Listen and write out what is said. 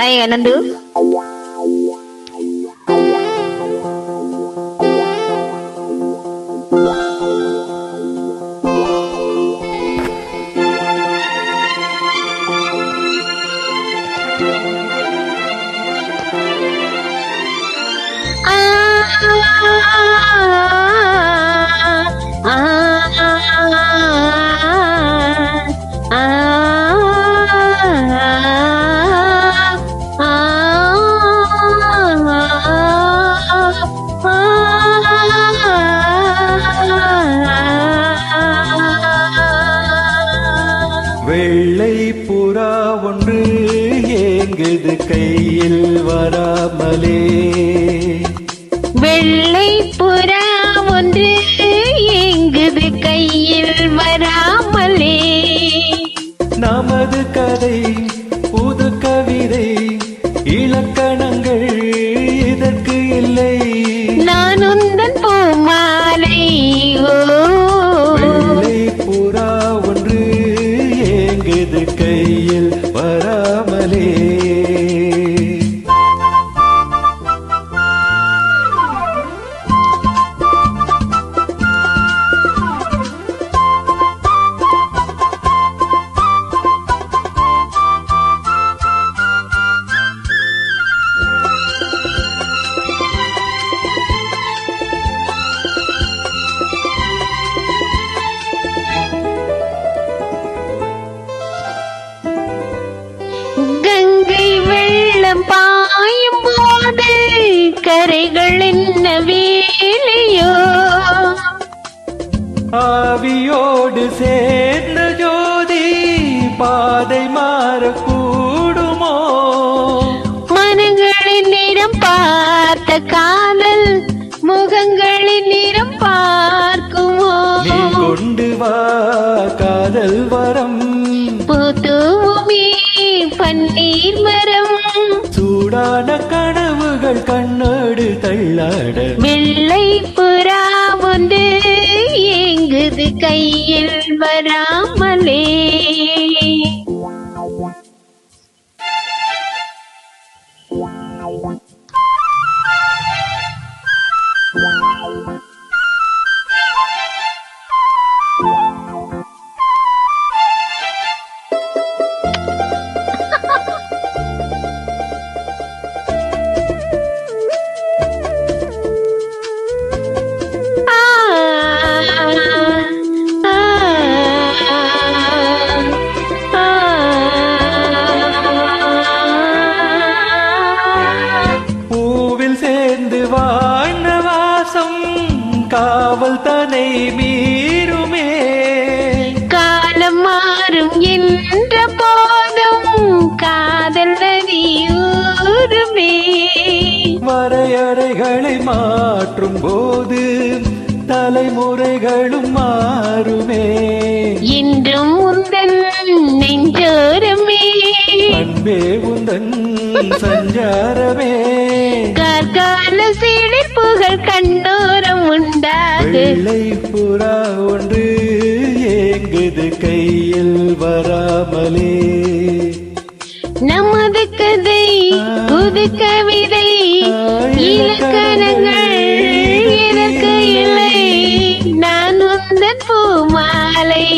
Hai Nandu. வெள்ளை புறா ஒன்று ஏங்குது கையில் வராமலே. வெள்ளை புறா ஒன்று ஏங்குது கையில் வராமலே. நமது கதை புது கவிதை இலக்கணங்கள் இதற்கு இல்லை. நான் உந்தன் பூமாலை. வெள்ளை புறா ஒன்று ஏங்குது கையில் வராமலே. கங்கை வெள்ளம் பாயும் போது கரைகள் என்ன வேலையோ. ஆவியோடு சேர்ந்த ஜோதி பாதை மாறக்கூடுமோ. மனங்களின் நிறம் பார்த்த காதல் முகங்களின் நிறம் பார்க்குமோ. நீ கொண்டு வா காதல் வரம். பூத்துவுமே பன்னீர் மரம். சூடான கனவுகள் கண்ணோடு தள்ளாட. வெள்ளை புறா ஒன்று ஏங்குது கையில் வராமலே. பூவில் சேர்ந்து வாழ்ந்த வாசம் காவல் தனை மீறுமே. காலம் மாறும் என்ற போதும் காதல் நதி ஊருமே. வரையறைகளை மாற்றும் போது தலைமுறைகளும் மாறுமே. இன்றும் உந்தன் நெஞ்சோரமே. அன்பே உந்தன் சஞ்சாரமே. கார்கால சீழிப்புகள் கண்ணோரம் உண்டாக. வெள்ளை புறா ஒன்று ஏங்குது கையில் வராமலே. நமது கதை புது கவிதை இலக்கணங்கள் இதற்கு இல்லை. நான் உந்தன் பூமாலை.